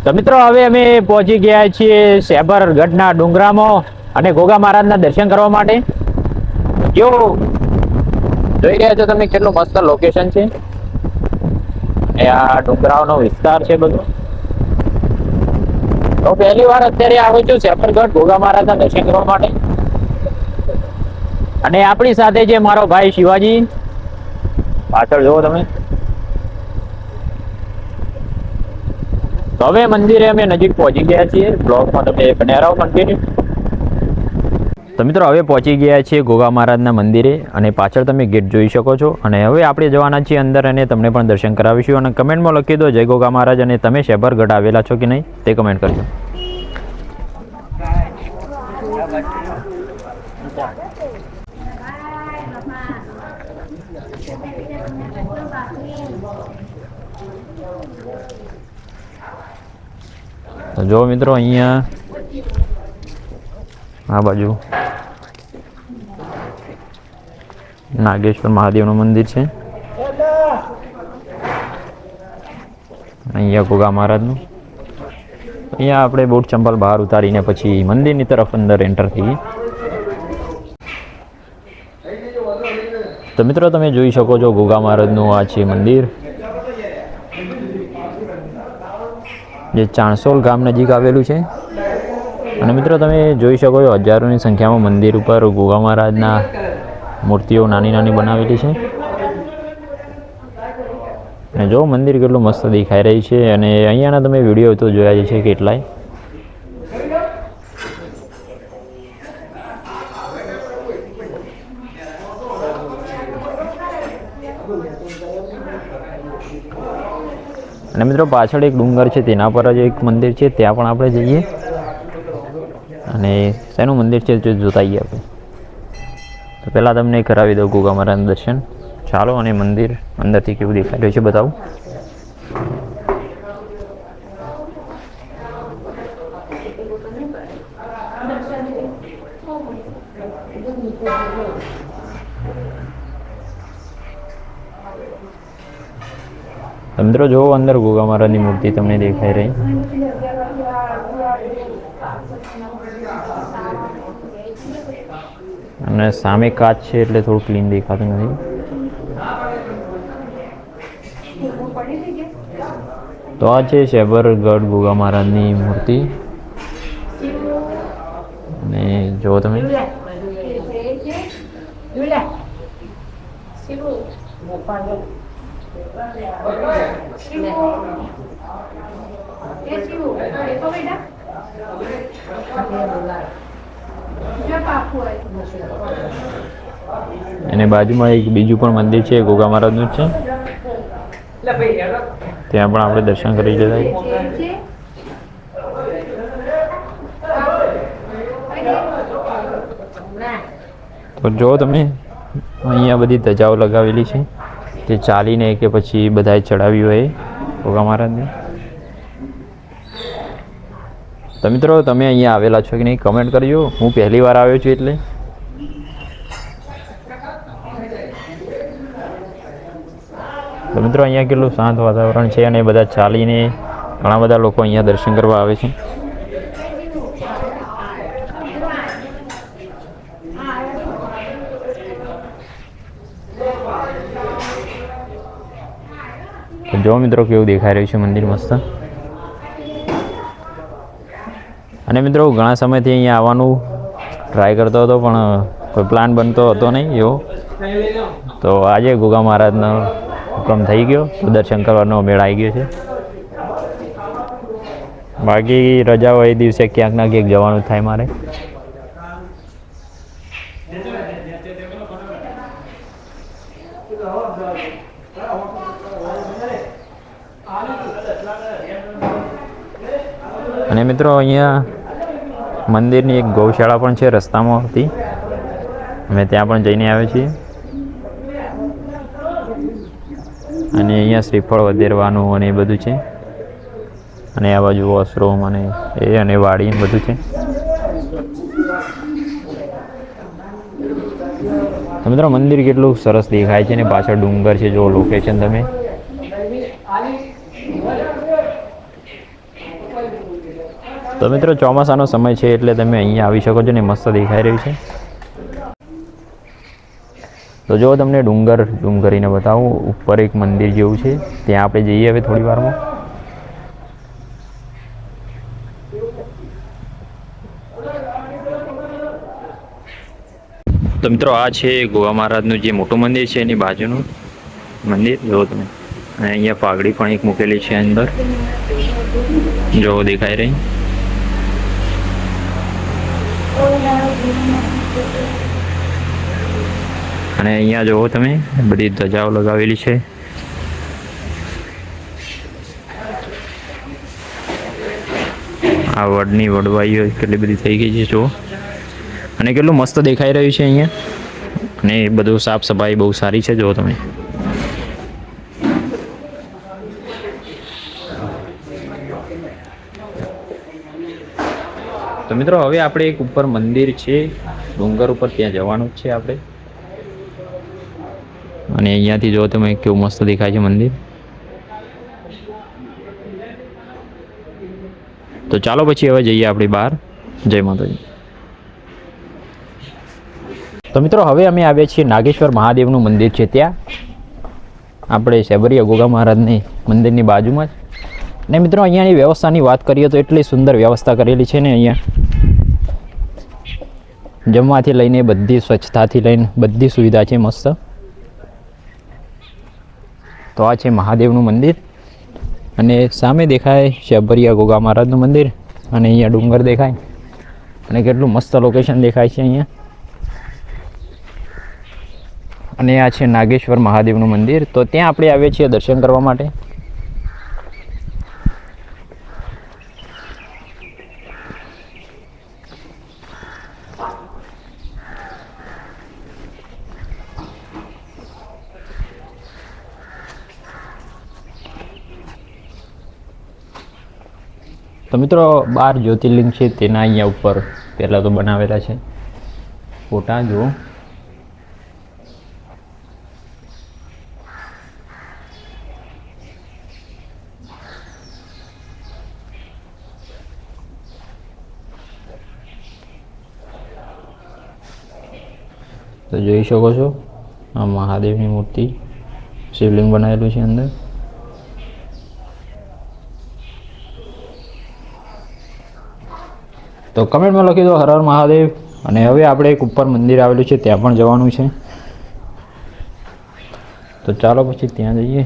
તો મિત્રો હવે અમે પહોંચી ગયા છીએ સેબરગઢના ડુંગરામાં અને ગોગા મહારાજના દર્શન કરવા માટે. જો જોઈ રહ્યા છો તમે કેટલું મસ્ત લોકેશન છે. એ આ ડુંગરાઓનો વિસ્તાર છે બધો. તો પહેલી વાર અત્યારે આવું છું સેબરગઢ ગોગા મહારાજના દર્શન કરવા માટે. અને આપણી સાથે છે મારો ભાઈ શિવાજી. પાછળ જુઓ તમે. તો હવે મંદિરે અમે નજીક પહોંચી ગયા છીએ. બ્લોગમાં તમે બન્યા રહો કન્ટિન્યુ. તો મિત્રો હવે પહોંચી ગયા છીએ ગોગા મહારાજના મંદિરે અને પાછળ તમે ગેટ જોઈ શકો છો. અને હવે આપણે જવાના છીએ અંદર અને તમને પણ દર્શન કરાવીશું. અને કમેન્ટમાં લખી દો જય ગોગા મહારાજ અને તમે સેબરગઢ આવેલા છો કે નહીં તે કમેન્ટ કરજો. તો જો મિત્રો અહીંયા આ બાજુ નાગેશ્વર મહાદેવનું મંદિર છે. અહીંયા ગોગા મહારાજનું. અહીંયા આપણે બૂટ ચંપલ બહાર ઉતારીને પછી મંદિરની તરફ અંદર એન્ટર થઈએ. તો મિત્રો તમે જોઈ શકો છો ગોગા મહારાજનું આ છે મંદિર, જે ચાણસોલ ગામ નજીક આવેલું છે. અને મિત્રો તમે જોઈ શકો છો હજારોની સંખ્યામાં મંદિર ઉપર ગોગા મહારાજના મૂર્તિઓ નાની નાની બનાવેલી છે. અને જો મંદિર કેટલું મસ્ત દેખાઈ રહી છે. અને અહીંયાના તમે વિડીયો તો જોયા જ છે કેટલાય. અને મિત્રો પાછળ એક ડુંગર છે તેના પર જ એક મંદિર છે, ત્યાં પણ આપણે જઈએ. અને શેનું મંદિર છે તે જોતા આવીએ આપણે. તો પહેલાં તમને કરાવી દઉં ગોગા મહારાજના દર્શન. ચાલો અને મંદિર અંદરથી કેવું દેખાઈ રહ્યું છે બતાવું. મિત્રો જો અંદર ગોગા મહારાજની મૂર્તિ તમને દેખાઈ રહી. અને સામે કાચ છે એટલે થોડું ક્લીન દેખાતું નથી. તો આ છે સેબરગઢ ગોગા મહારાજની મૂર્તિ. અને જો તમે અને બાજુમાં એક બીજું પણ મંદિર છે ગોગા મહારાજનું જ છે, ત્યાં પણ આપણે દર્શન કરી લેતા. તો જો તમે અહીંયા બધી ધજાઓ લગાવેલી છે જે ચાલીને કે પછી બધાએ ચડાવી હોય ગોગા મહારાજને. તો મિત્રો તમે અહીંયા આવેલા છો કે નહીં કમેન્ટ કરજો. હું પહેલી વાર આવ્યો છું એટલે. તો મિત્રો અહીંયા કેટલું શાંત વાતાવરણ છે અને બધા ચાલીને ઘણા બધા લોકો અહીંયા દર્શન કરવા આવે છે. જો મિત્રો કેવું દેખાઈ રહ્યું છે મંદિર મસ્ત. અને મિત્રો ઘણા સમયથી અહીંયા આવવાનું ટ્રાય કરતો હતો પણ કોઈ પ્લાન બનતો હતો નહીં એવો. તો આજે ગોગા મહારાજનો હુકમ થઈ ગયો તો દર્શન કરવાનો મેળ આવી ગયો છે. બાકી રજા હોય એ દિવસે ક્યાંક ના ક્યાંક જવાનું થાય મારે. અને મિત્રો અહીંયા મંદિરની એક ગૌશાળા પણ છે રસ્તામાં હતી, અમે ત્યાં પણ જઈને આવ્યા છીએ. અને અહીંયા શ્રીફળ વધેરવાનું અને એ બધું છે. અને આ બાજુ વોશરૂમ અને એ અને વાડી બધું છે. મિત્રો મંદિર કેટલું સરસ દેખાય છે ને પાછળ ડુંગર છે. જો લોકેશન તમે તો મિત્રો ચોમાસાનો સમય છે એટલે તમે અહીંયા આવી શકો છો ને મસ્ત દેખાઈ રહ્યું છે. તો જો તમને ડુંગર ઝૂમ કરીને બતાવું, ઉપર એક મંદિર જેવું છે, ત્યાં આપણે જઈએ હવે થોડી વારમાં. તો મિત્રો આ છે ગોગા મહારાજનું જે મોટું મંદિર છે એની બાજુનું મંદિર જો તમે, અને અહીંયા પાઘડી પણ એક મૂકેલી છે અંદર, જો દેખાઈ રહી. અને અહીંયા જુઓ તમે બધી ધજાઓ લગાવેલી છે. આ વડની વડવાઈઓ કેટલી બધી થઈ ગઈ છે જુઓ, અને કેટલું મસ્ત દેખાઈ રહ્યું છે અહીંયા. અને બધું સાફ સફાઈ બહુ સારી છે જુઓ તમે. તો મિત્રો હવે આપણે એક ઉપર મંદિર છે ડુંગર ઉપર, ત્યાં જવાનું જ છે આપણે. અને અહીંયાથી જો તમે કેવું મસ્ત દેખાય છે મંદિર. તો ચાલો પછી હવે જઈએ આપણે બહાર. જય માતાજી. તો મિત્રો હવે અમે આવ્યા છીએ નાગેશ્વર મહાદેવનું મંદિર છે ત્યાં, આપણે સેબરિયા ગોગા મહારાજની મંદિરની બાજુમાં જ. ને મિત્રો અહીંયાની વ્યવસ્થાની વાત કરીએ તો એટલી સુંદર વ્યવસ્થા કરેલી છે ને અહીંયા, જમવાથી લઈને બધી સ્વચ્છતાથી લઈને બધી સુવિધા છે મસ્ત. તો આ છે મહાદેવનું મંદિર, અને સામે દેખાય સેબરિયા ગોગા મહારાજનું મંદિર, અને અહીંયા ડુંગર દેખાય, અને કેટલું મસ્ત લોકેશન દેખાય છે અહીંયા. અને આ છે નાગેશ્વર મહાદેવનું મંદિર. તો ત્યાં આપણે આવીએ છીએ દર્શન કરવા માટે. તો મિત્રો 12 જ્યોતિર્લિંગ છે તેના અહીંયા ઉપર પહેલાં તો બનાવેલા છે ફોટા જુઓ. તો જોઈ શકો છો આ મહાદેવની મૂર્તિ, શિવલિંગ બનાવેલું છે અંદર. તો કમેન્ટમાં લખી દો હર હર મહાદેવ. અને હવે આપણે એક ઉપર મંદિર આવેલું છે ત્યાં પણ જવાનું છે. તો ચાલો પછી ત્યાં જઈએ.